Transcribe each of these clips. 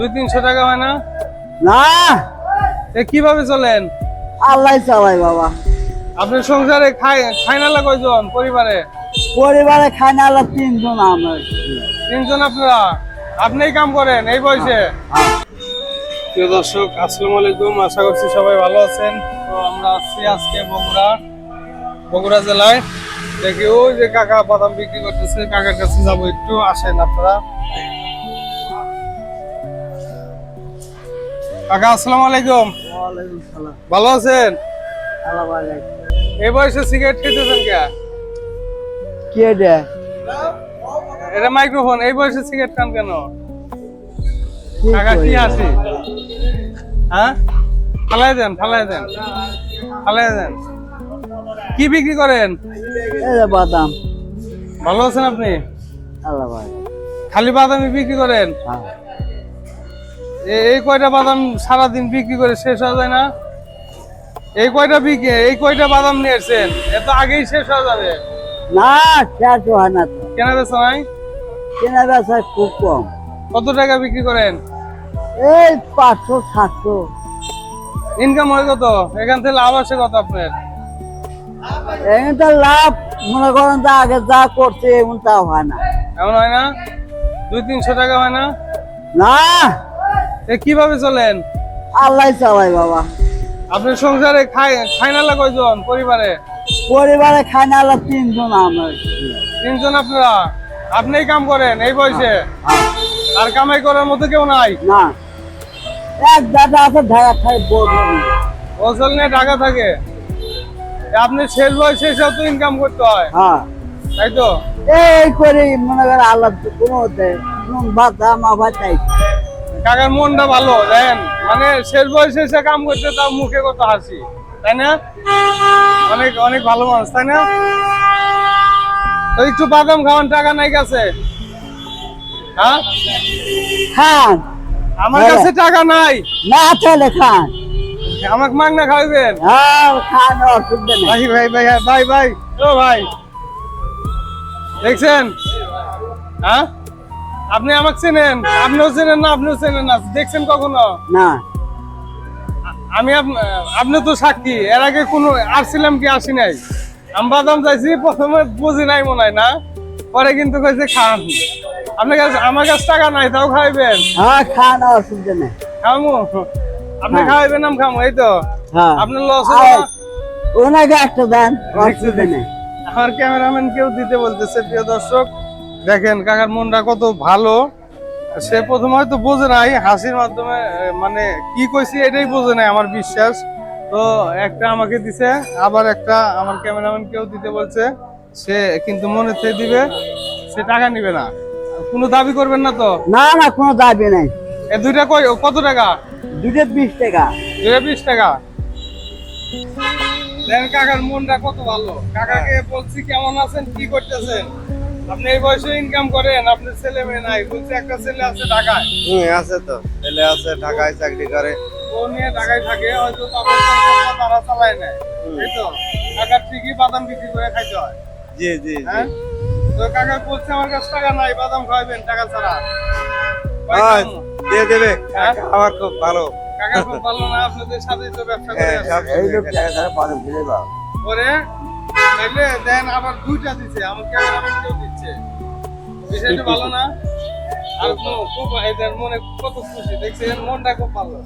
200-300 টাকা হয় না? না কিভাবে চলেন? আল্লাহ চালাই বাবা। আপনার সংসারে খায় না কয়জন পরিবারে? পরিবারে খায় না আল্লাহ 3 জন আমরা। 3 জন আপনারা? আপনিই কাম করেন এই বয়সে? প্রিয় দর্শক, আসসালামু আলাইকুম। আশা করছি সবাই ভালো আছেন। তো আমরা আছি আজকে বগুড়া জেলায়। দেখি ওই যে কাকা বাদাম বিক্রি করতেছে, কাকার কাছে যাবো, একটু আসেন আপনারা। কাকা আসসালামু আলাইকুম। ওয়ালাইকুম সালাম। ভালো আছেন? আল্লাহ ভালো। এই বয়সে সিগারেট খেতেছেন কে রে? এটা মাইক্রোফোন। এই বয়সে সিগারেট খান কেন? কাকা কি আছে? হ্যাঁ, ফালাই দেন। কি বিক্রি করেন? এই যে বাদাম। ভালো আছেন আপনি? আল্লাহ ভালো। খালি বাদামই বিক্রি করেন? হ্যাঁ। এই কয়টা বাদাম সারাদিন বিক্রি করে শেষ হয়ে যায় না? এই কয়টা বাদাম নিয়ে এসেছেন, এত আগেই শেষ হয়ে যাবে। না শেষ হয় না তো। কেনা বেচা নাই? কেনা বেচা খুব কম। কত টাকা বিক্রি করেন? এই 500-700। ইনকাম হয় কত? এখান থেকে লাভ আসে কত আপনার? এখন তো লাভ মনে করেন যে আগে যা করছে এমন তা হয় না। এমন হয় না? 200-300 টাকা হয় না? না কিভাবে চলেন? আল্লাহ চালাই বাবা। আপনার সংসারে খায় না কয়জন পরিবারে? পরিবারে খায় না আল্লাহ 3 জন আমরা। 3 জন আপনারা? আপনিই কাম করেন এই বয়সে? আর কামাই করার মতো কেউ নাই? না এক দাদা আছে ঢাকা খাই বলবেন। ফসল নিয়ে টাকা থাকে। আপনি শেষ বয়সে এসেও তো ইনকাম করতে হয়, হ্যাঁ তাই তো? এই করে মনে করেন আল্লাহ কোনো বাধা মাফা চাই। কাকার মনটা ভালো, দেখেন, মানে শেষ বয়সে এসে কাম করতে তার মুখে কত হাসি, তাই না? অনেক অনেক ভালো মানুষ, তাই না? তো একটু বাদাম খাওয়ান, টাকা নাই কাছে? হ্যাঁ, খান আমার কাছে টাকা নাই। না চলে খান। আমাকে মাগনা খাওয়াবেন? হ্যাঁ খান, অসুবিধা নেই। ভাই ও ভাই, দেখছেন? হ্যাঁ, আপনি আমাকে চেনেন? আপনিও চেনেন না? দেখছেন কখনো? না আমি আপনি তো সাক্ষী। এর আগে কোনো আসছিলাম কি আসি নাই? আমি বাদাম চাইছি, প্রথমে বুঝি নাই মনে হয় না, পরে কিন্তু কইছে খান। আপনার কাছে আমার কাছে টাকা নাই, তাও খাওয়াবেন? হ্যাঁ খান, অসুবিধা নেই। খামু? আপনি হ্যাঁ। খাওয়াবেন, আমি খামো, এই তো? হ্যাঁ আপনার লস ওনাকে একটা দেন, অসুবিধা নেই। আমার ক্যামেরাম্যান কেউ দিতে বলতেছে। প্রিয় দর্শক, দেখেন কাকার মনটা কত ভালো। সে প্রথমে হয়তো বোঝে নাই, হাসির মাধ্যমে মানে কি কইছি এটাই বোঝে নাই আমার বিশ্বাস। তো একটা আমাকে দিছে, আবার একটা আমার ক্যামেরাম্যান কেউ দিতে বলছে। সে কিন্তু মনে থেকে দিবে, সে টাকা নিবে না। কোনো দাবি করবেন না তো? না না কোনো দাবি নাই। এই দুইটা কত টাকা? 220 টাকা। 220 টাকা। দেখেন কাকার মনটা কত ভালো। কাকাকে বলছি কেমন আছেন, কি করতেছেন? আপনি এই বয়সে ইনকাম করেন, আপনার ছেলে মেয়ে নাই? বলছে একটা ছেলে আছে ঢাকায়। আছে তো, ছেলে আছে ঢাকায় চাকরি করে। ও নিয়ে ঢাকায় থাকে, হয়তো তাদের সংসারটা তারা চালায় নেয়, তাই তো? কাকার ঠিকই বাদাম বিক্রি করে খাইতে হয়। জি জি হ্যাঁ, তো কাকা বলছে আমার কাছে টাকা নাই, বাদাম খাওয়াবেন টাকা ছাড়া। দিয়ে দেবে। হ্যাঁ? আমার খুব ভালো। কাকা খুব ভালো না? আপনাদের সাথে তো ব্যবসা করে হ্যাঁ, আসছে। সব এই লোক টাকা ছাড়া পারে ফিরে পাও। পরে তাইলে দেন আবার দুইটা দিচ্ছে, আমার ক্যামেরাম্যান কেউ দিচ্ছে। বিষয়টা ভালো না? আর খুব এদের মনে কত খুশি, দেখছেন? মনটা খুব ভালো,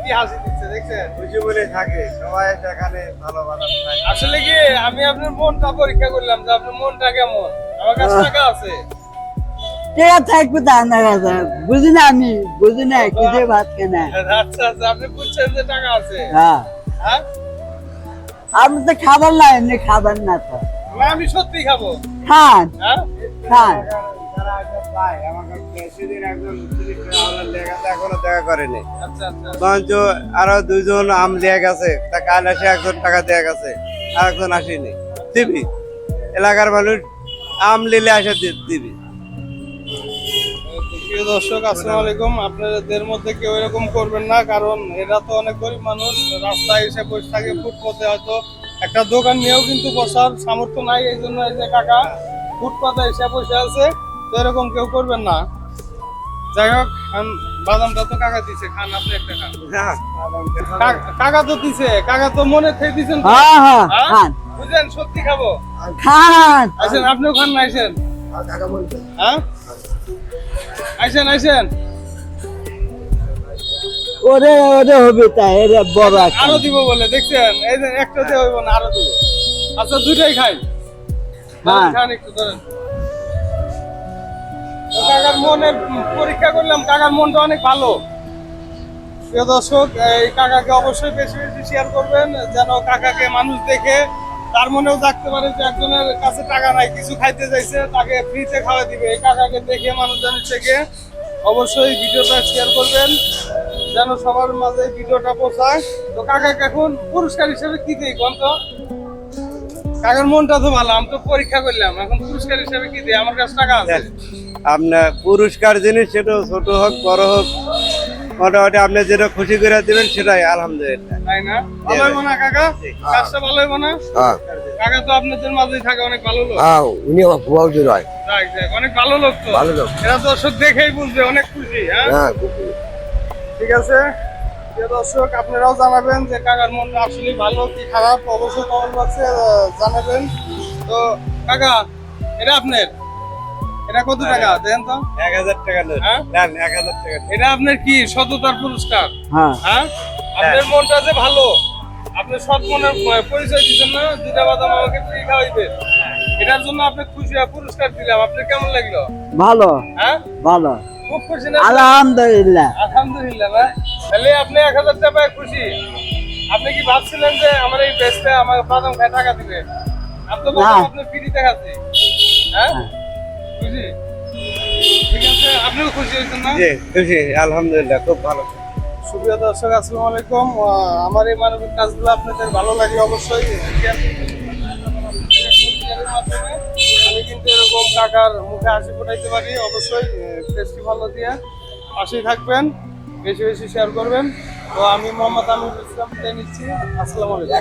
কি হাসি দিচ্ছে, দেখছেন? খুশি বলে থাকে সবাই এখানে ভালো ভালো খায়। আসলে কি আমি আপনার মনটা পরীক্ষা করলাম যে আপনার মনটা কেমন। আমার কাছে টাকা আছে। টাকা থাকবে তা না কাছে। বুঝি না, আমি বুঝি না কিসে ভাত কেনা। আচ্ছা, আপনি বুঝছেন যে টাকা আছে? হ্যাঁ হ্যাঁ, আপনি তো খাবার না, এমনি খাবার না তো। না, আমি সত্যি খাবো। খান হ্যাঁ, খান। যারা একজন পায়, আমাকে সেদিন একজন 30 টাকা হলো লেগে আছে, এখনো দেখা করেনি। আচ্ছা। বরঞ্চ আরো 2 জন আম দেয়া গেছে, তা কাল এসে একজন টাকা দেয়া গেছে, আর একজন আসেনি। দিবি, এলাকার মানুষ আম নিলে এসে দিবি। প্রিয় দর্শক, আসসালামু আলাইকুম। আপনাদের মধ্যে কেউ এরকম করবেন না, কারণ এরা তো অনেক গরিব মানুষ। রাস্তায় এসে বসে থাকে, ফুটপাতে হয়তো একটা দোকান নিয়েও কিন্তু বসার সামর্থ্য নাই। এই জন্য এই যে কাকা ফুটপাতে এসে বসে আছে, তো এরকম কেউ করবেন না। যাই হোক, বাদামটা তো কাকা দিছে, খান আপনি একটা খান। হ্যাঁ, কাকা তো দিছে, কাকা তো মনে থেকে দিছেন তো? হ্যাঁ হ্যাঁ হ্যাঁ? খান বুঝলেন, সত্যি খাবো। খান আইসেন, আপনিও খান না, আইসেন। হ্যাঁ, আইসেন আইসেন। ওরে ওরে হবে তাই এরে বড় একটা আরো দিব বলে দেখছেন, এই যে একটা দিয়ে হইব না, আরো দিব। আচ্ছা দুইটাই খাই। হ্যাঁ। খান একটু ধরেন। তো কাকার মনের পরীক্ষা করলাম, কাকার মনটা অনেক ভালো। প্রিয় দর্শক, এই কাকাকে অবশ্যই বেশি বেশি শেয়ার করবেন, যেন কাকাকে মানুষ দেখে তার মনেও থাকতে পারে যে একজনের কাছে টাকা নাই, কিছু খাইতে চাইছে, তাকে ফ্রিতে খাওয়া দিবে। এই কাকাকে দেখে মানুষ যেন শেখে। অবশ্যই ভিডিওটা শেয়ার করবেন, যেন সবার মাঝে ভিডিওটা পৌঁছায়। তো কাকাকে এখন পুরস্কার হিসেবে কি দিই কোন তো? কাকার মনটা তো ভালো, আমি তো পরীক্ষা করলাম, এখন পুরস্কার হিসেবে কি দিই? আমার কাছে টাকা আছে। আপনার পুরস্কার জিনিস সেটা ছোট হোক বড় হোক, মোটামুটি আপনি যেটা খুশি করে দিবেন সেটাই আলহামদুলিল্লাহ। তাই না? ভালো হইব না কাকা? কাজটা ভালো হইব না? হ্যাঁ কাকা তো আপনাদের মাঝেই থাকে, অনেক ভালো লোক। হ্যাঁ উনি আমার ফুয়াউজি নয় যাক যাক, অনেক ভালো লোক তো। ভালো লোক। এরা দর্শক দেখেই বুঝবে, অনেক খুশি। হ্যাঁ, হ্যাঁ ঠিক আছে। প্রিয় দর্শক, আপনারাও জানাবেন যে কাকার মনটা আসলে ভালো কি খারাপ, অবশ্যই কমেন্ট বক্সে জানাবেন। তো কাকা, এটা আপনার, এটা কত টাকা দেন তো? 1000 টাকা নেন, হ্যাঁ? নেন 1000 টাকা নেন। এটা আপনার কি সততার পুরস্কার? হ্যাঁ হ্যাঁ, আপনার মনটা যে ভালো, আপনি সৎ মনের পরিচয় দিচ্ছেন না, দুটা বাদাম আমাকে ফ্রি খাওয়াইবেন, এটার জন্য আপনি খুশি হয়ে পুরস্কার দিলাম। আপনার কেমন লাগলো? ভালো হ্যাঁ, ভালো খুব খুশি না? আলহামদুলিল্লাহ আলহামদুলিল্লাহ। না তাহলে আপনি 1000 টাকায় খুশি? আপনি কি ভাবছিলেন যে আমার এই বেচতে আমার বাদাম খায় টাকা দিবে? আপনি তো বাদাম আপনি ফ্রিতে খাচ্ছি। হ্যাঁ, খুশি? ঠিক আছে, আপনিও খুশি হয়েছেন না? জি খুশি আলহামদুলিল্লাহ, খুব ভালো। সুপ্রিয় দর্শক, আসসালামু আলাইকুম। আমার এই মানবিক কাজগুলো আপনাদের ভালো লাগে অবশ্যই share করবেন। share এর মাধ্যমে আমি কিন্তু এরকম কাকার মুখে হাসি ফোটাইতে পারি। অবশ্যই টেস্টি ভালো দিয়ে পাশেই থাকবেন, বেশি বেশি শেয়ার করবেন। তো আমি মোহাম্মদ আমিরুল ইসলাম নিচ্ছি। আসসালামু আলাইকুম।